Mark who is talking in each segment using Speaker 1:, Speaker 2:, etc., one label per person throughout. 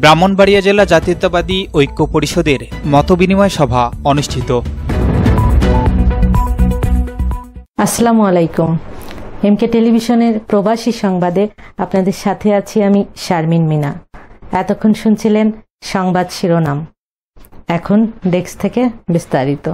Speaker 1: ব্রাহ্মণবাড়িয়া জেলা জাতীয়তাবাদী ঐক্য পরিষদের মতবিনিময় সভা অনুষ্ঠিত।
Speaker 2: আসসালামু আলাইকুম। এমকে টেলিভিশনের প্রবাসী সংবাদে আপনাদের সাথে আছি আমি শারমিন মিনা। এতক্ষণ শুনছিলেন সংবাদ শিরোনাম, এখন ডেস্ক থেকে বিস্তারিত।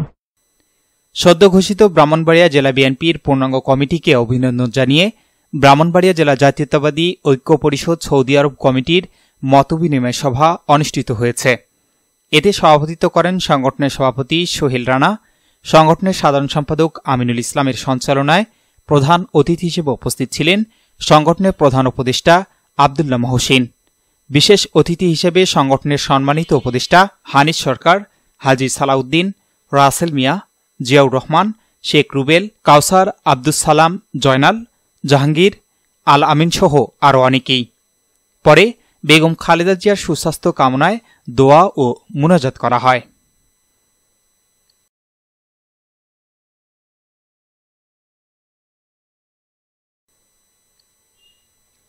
Speaker 1: সদ্য ঘোষিত ব্রাহ্মণবাড়িয়া জেলা বিএনপির পূর্ণাঙ্গ কমিটিকে অভিনন্দন জানিয়ে ব্রাহ্মণবাড়িয়া জেলা জাতীয়তাবাদী ঐক্য পরিষদ সৌদি আরব কমিটির মতবিনিময় সভা অনুষ্ঠিত হয়েছে। এতে সভাপতিত্ব করেন সংগঠনের সভাপতি সোহেল রানা। সংগঠনের সাধারণ সম্পাদক আমিনুল ইসলামের সঞ্চালনায় প্রধান অতিথি হিসেবে উপস্থিত ছিলেন সংগঠনের প্রধান উপদেষ্টা আব্দুল্লাহ মহসিন। বিশেষ অতিথি হিসেবে সংগঠনের সম্মানিত উপদেষ্টা হানিস সরকার, হাজী সালাউদ্দিন, রাসেল মিয়া, জিয়াউর রহমান, শেখ রুবেল, কাউসার, আব্দুস সালাম, জয়নাল, জাহাঙ্গীর, আল আমিন সহ আরও অনেকেই। পরে বেগম খালেদা জিয়ার সুস্বাস্থ্য কামনায় দোয়া ও মুনাজাত করা হয়।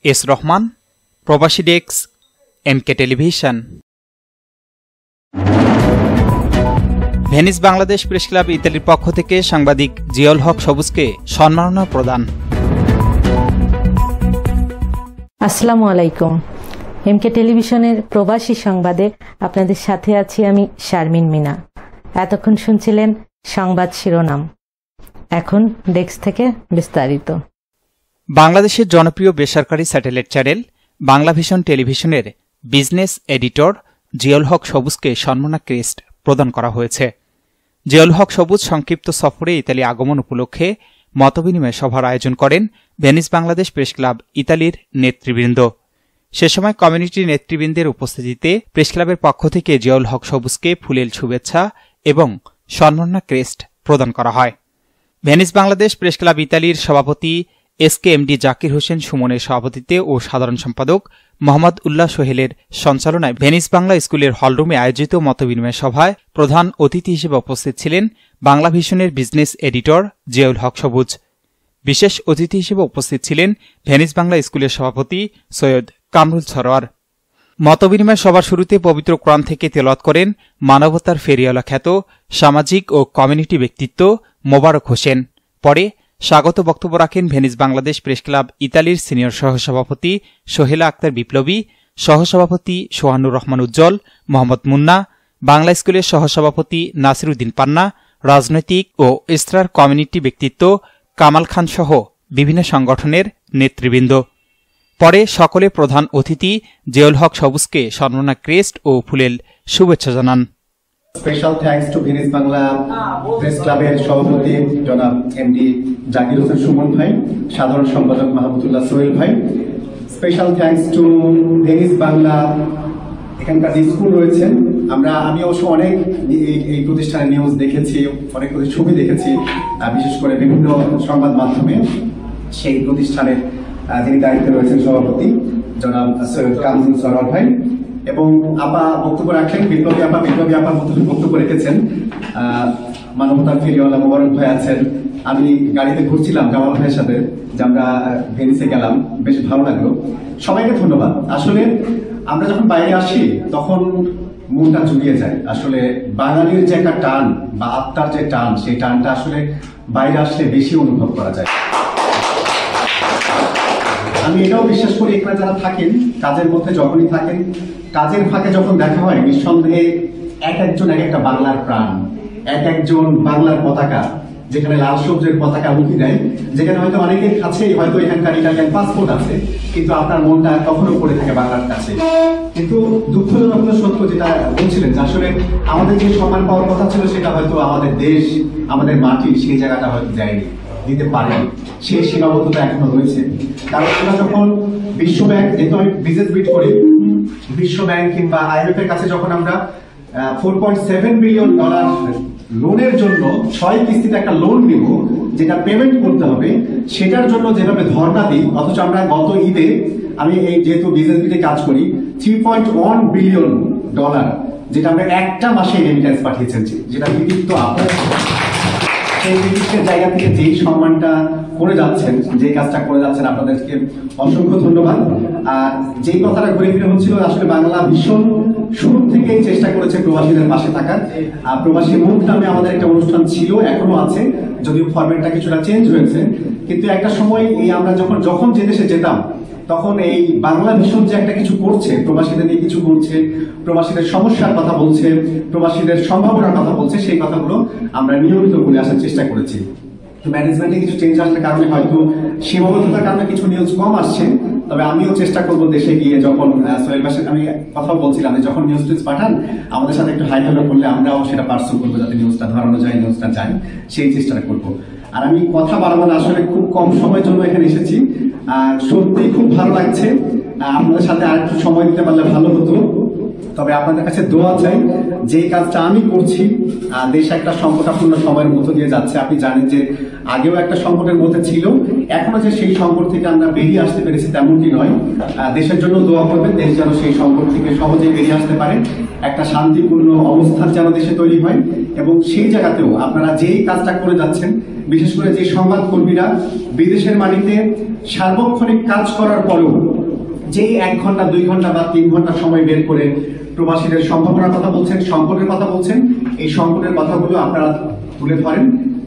Speaker 1: এস রহমান, প্রবাসী desk, MK television. Venice Bangladesh press club ইতালির পক্ষ থেকে সাংবাদিক জিয়াউল হক সবুজকে সম্মাননা প্রদান।
Speaker 2: আসসালামু আলাইকুম। এমকে টেলিভিশনের প্রবাসী সংবাদে আপনাদের সাথে আছি আমি শারমিন মিনা। এতক্ষণ শুনছিলেন সংবাদ শিরোনাম, এখন ডেস্ক থেকে বিস্তারিত।
Speaker 1: বাংলাদেশের জনপ্রিয় বেসরকারি স্যাটেলাইট চ্যানেল বাংলাভিশন টেলিভিশনের বিজনেস এডিটর জিয়াউল হক সবুজকে সম্মাননা ক্রেস্ট প্রদান করা হয়েছে। জিয়াউল হক সবুজ সংক্ষিপ্ত সফরে ইতালি আগমন উপলক্ষে মতবিনিময় সভার আয়োজন করেন ভেনিস বাংলাদেশ প্রেস ক্লাব ইতালির নেতৃবৃন্দ। সে সময় কমিউনিটি নেতৃবৃন্দের উপস্থিতিতে প্রেস ক্লাবের পক্ষ থেকে জিয়াউল হক সবুজকে ফুলেল শুভেচ্ছা এবং সম্মাননা ক্রেস্ট প্রদান করা হয়। ভেনিস বাংলাদেশ প্রেস ক্লাব ইতালির সভাপতি এসকেএমডি জাকির হোসেন সুমনের সভাপতিত্বে ও সাধারণ সম্পাদক মোহাম্মদ উল্লাহ সোহেলের সঞ্চালনায় ভেনিস বাংলা স্কুলের হলরুমে আয়োজিত মতবিনিময় সভায় প্রধান অতিথি হিসেবে উপস্থিত ছিলেন বাংলাভিশনের বিজনেস এডিটর জিয়াউল হক সবুজ। বিশেষ অতিথি হিসেবে উপস্থিত ছিলেন ভেনিস বাংলা স্কুলের সভাপতি সৈয়দ কামরুল সরোয়ার। মতবিনিময় সভার শুরুতে পবিত্র কোরআন থেকে তেলাওয়াত করেন মানবতার ফেরিওয়ালা খ্যাত সামাজিক ও কমিউনিটি ব্যক্তিত্ব মোবারক হোসেন। পরে স্বাগত বক্তব্য রাখেন ভেনিস বাংলাদেশ প্রেস ক্লাব ইতালির সিনিয়র সহসভাপতি সোহেলা আক্তার বিপ্লবী, সহসভাপতি সোহানুর রহমান উজ্জ্বল, মোহাম্মদ মুন্না, বাংলা স্কুলের সহসভাপতি নাসিরুদ্দিন পান্না, রাজনৈতিক ও ইসরার কমিউনিটি ব্যক্তিত্ব কামাল খান সহ বিভিন্ন সংগঠনের নেতৃবৃন্দ। পরে সকলে প্রধান অতিথি জিয়াউল হক সবুজকে সম্মাননা ক্রেস্ট ও ফুলেল শুভেচ্ছা জানান।
Speaker 3: Special thanks to Venice Bangla press ক্লাবের সভাপতি জনাব এমডি জাকির হোসেন সুমন ভাই, সাধারণ সম্পাদক মাহমুদুল্লাহ সোহেল ভাই। Special thanks to Venice Bangla, এখানকার যে স্কুল রয়েছেন, আমি অবশ্য অনেক এই প্রতিষ্ঠানের নিউজ দেখেছি, অনেক ছবি দেখেছি, বিশেষ করে বিভিন্ন সংবাদ মাধ্যমে। সেই প্রতিষ্ঠানের যিনি দায়িত্বে রয়েছেন সভাপতি জনাব সৈয়দ কামরুল সরোয়ার ভাই এবং আপা বক্তব্য রাখলেন, বিপ্লবী আপার মতো বক্তব্য রেখেছেন। মানবতার ফেরিওয়ালা মোবারক ভাই আছেন। আমি গাড়িতে ঘুরছিলাম জামাল ভাইয়ের সাথে, যে আমরা ভেনিসে গেলাম, বেশ ভালো লাগলো। সবাইকে ধন্যবাদ। আসলে আমরা যখন বাইরে আসি তখন মনটা জুড়িয়ে যায়। আসলে বাঙালির যে একটা টান বা আত্মার যে টান, সেই টানটা আসলে বাইরে আসলে বেশি অনুভব করা যায়। আমি এটাও বিশ্বাস করি, এখানে যারা থাকেন, কাজের মধ্যে যখনই থাকেন, কাজের ফাঁকে যখন দেখা হয়, নিঃসন্দেহে এক একজন এক একটা বাংলার প্রাণ, এক একজন বাংলার পতাকা, যেখানে লাল সবুজের পতাকা উঠে দেয়, যেখানে হয়তো অনেকের কাছেই হয়তো এখানকার ইটালিয়ান পাসপোর্ট আছে, কিন্তু আপনার মনটা কখনো পড়ে থাকে বাংলার কাছে। কিন্তু দুঃখজনক সত্য যেটা বলছিলেন, যে আসলে আমাদের যে সম্মান পাওয়ার কথা ছিল, সেটা হয়তো আমাদের দেশ, আমাদের মাটি সেই জায়গাটা হয়তো দেয়নি, দিতে পারেনি। সেই সীমাবদ্ধতা এখনো রয়েছে। কারণ আমরা যখন বিশ্বব্যাংক, যেহেতু আমি বিজনেস বিট করি, বিশ্বব্যাংক কিংবা IMF এর কাছে যখন আমরা $4.7 বিলিয়ন লোনের জন্য 6 কিস্তিতে একটা লোন নিব, যেটা পেমেন্ট করতে হবে, সেটার জন্য যেভাবে ধর্ণা দিই, অথচ আমরা গত ঈদে, আমি এই যেহেতু বিজনেস বিটে কাজ করি, $3.1 বিলিয়ন, যেটা আমরা একটা মাসে রেমিটেন্স পাঠিয়েছেন, যেটা কৃতিত্ব আপনার। সেই নির্দিষ্টের জায়গা থেকে যেই সম্মানটা করে যাচ্ছেন, যে কাজটা করে যাচ্ছেন, আপনাদেরকে অসংখ্য ধন্যবাদ। আর যেই কথাটা ঘুরে ফিরে হচ্ছিল, আসলে বাংলা ভীষণ শুরু থেকেই চেষ্টা করেছে প্রবাসীদের পাশে থাকার। প্রবাসী মুখ নামে আমাদের একটা অনুষ্ঠান ছিল, এখনো আছে, যদিও ফরম্যাটটা কিছুটা চেঞ্জ হয়েছে। কিন্তু একটা সময় এই আমরা যখন যে দেশে যেতাম, তখন এই বাংলা ভীষণ যে একটা কিছু করছে, প্রবাসীদের নিয়ে কিছু করছে, প্রবাসীদের সমস্যার কথা বলছে, প্রবাসীদের সম্ভাবনার কথা বলছে, সেই কথাগুলো আমরা নিয়মিত বলে আসার চেষ্টা করেছি। তো ম্যানেজমেন্টে কিছু চেঞ্জ আসার কারণে হয়তো সীমাবদ্ধতার কারণে কিছু নিউজ কম আসছে। তবে আমিও চেষ্টা করবো দেশে গিয়ে, যখন সোহেল ভাইয়ের আমি কথা বলছিলাম, যখন নিউজ টিউজ পাঠান আমাদের সাথে একটু হাই হ্যালো করলে আমরাও সেটা পার্সু করবো, যাতে নিউজটা ধরানো যায়, নিউজটা যায়, সেই চেষ্টাটা করবো। আর আমি কথা বাড়াবো না, আসলে খুব কম সময়ের জন্য এখানে এসেছি। সত্যি খুব ভালো লাগছে। আপনাদের সাথে আর একটু সময় দিতে পারলে ভালো হতো। তবে আপনাদের কাছে দোয়া চাই, যে কাজটা আমি করছি, দেশ একটা সংকটাপূর্ণ সময়ের মধ্য দিয়ে যাচ্ছে। আপনি জানেন যে আগেও একটা সংকটের মধ্যে ছিল, এখনো যে সেই সংকট থেকে আমরা বেরিয়ে আসতে পেরেছি তেমনটি নয়। দেশের জন্য দোয়া করবেন, দেশ যেন সেই সংকট থেকে সহজেই বেরিয়ে আসতে পারে, একটা শান্তিপূর্ণ অবস্থান যেন দেশে তৈরি হয়। এবং সেই জায়গাতেও আপনারা যেই কাজটা করে যাচ্ছেন, বিশেষ করে যে সংবাদ কর্মীরা বিদেশের মাটিতে সার্বক্ষণিক কাজ করার পরেও যেই 1 ঘন্টা 2 ঘন্টা বা 3 ঘন্টা সময় বের করে প্রবাসীদের সম্ভাবনার কথা বলছেন, সংকটের কথা বলছেন, এই সংকটের কথাগুলো আপনারা তুলে ধরেন,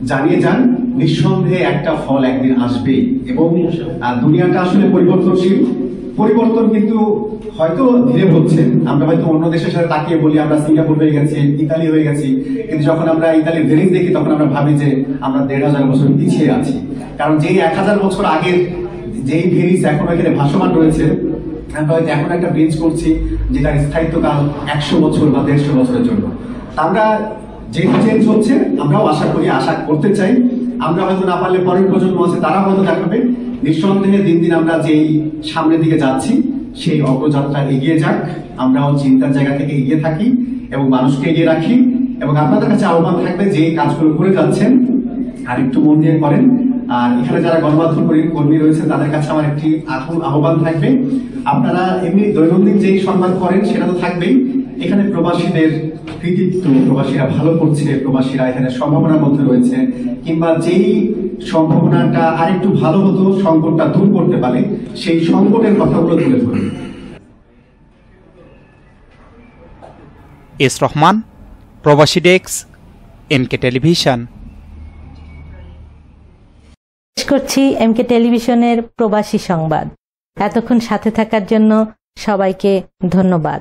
Speaker 3: জানিয়ে যান। নিঃসন্দেহে একটা ফল একদিন আসবেই। এবং দুনিয়াটা আসলে পরিবর্তনশীল, পরিবর্তন কিন্তু হয়তো ধীরে হচ্ছে। আমরা হয়তো অন্য দেশের সাথে তাকিয়ে বলি আমরা সিঙ্গাপুর হয়ে গেছি, ইতালি হয়ে গেছি, কিন্তু যখন আমরা ইতালির ভেনিস দেখি তখন আমরা ভাবি যে আমরা 1500 বছর পিছিয়ে আছি। কারণ যেই 1000 বছর আগের যেই ভেনিস এখন এখানে ভাসমান রয়েছে, আমরা হয়তো এখন একটা ব্রিজ করছি যেটার স্থায়িত্বকাল 100 বছর বা 150 বছরের জন্য। আমরা যেহেতু চেঞ্জ হচ্ছে, আমরাও আশা করতে চাই। আমরা হয়তো না পারলে পরের প্রজন্ম আছে, তারা হয়তো দেখাবে। নিঃসন্দেহে দিন দিন আমরা যেই সামনের দিকে যাচ্ছি, সেই অগ্রযাত্রা এগিয়ে যাক। আমরাও চিন্তার জায়গা থেকে এগিয়ে থাকি এবং মানুষকে এগিয়ে রাখি। এবং আপনাদের কাছে আহ্বান থাকবে, যে কাজগুলো করে যাচ্ছেন আর একটু মন দিয়ে করেন। আর এখানে যারা গণমাধ্যম কর্মী রয়েছেন, তাদের কাছে আমার একটি আহ্বান থাকবে, আপনারা এমনি দৈনন্দিন যেই সংবাদ করেন সেটা তো থাকবেই, এখানে প্রবাসীদের কৃতিত্ব, প্রবাসীরা ভালো করছে, প্রবাসীরা এখানে সম্ভাবনার মধ্যে রয়েছে, কিংবা যেই সম্ভাবনাটা আরেকটু ভালো হতো, সংকটটা দূর করতে পারে, সেই সংকটের কথাগুলো তুলে ধরুন।
Speaker 1: এস রহমান, প্রবাসী ডেস্ক, এমকে টেলিভিশন।
Speaker 2: করছি এমকে টেলিভিশনের প্রবাসী সংবাদ। এতক্ষণ সাথে থাকার জন্য সবাইকে ধন্যবাদ।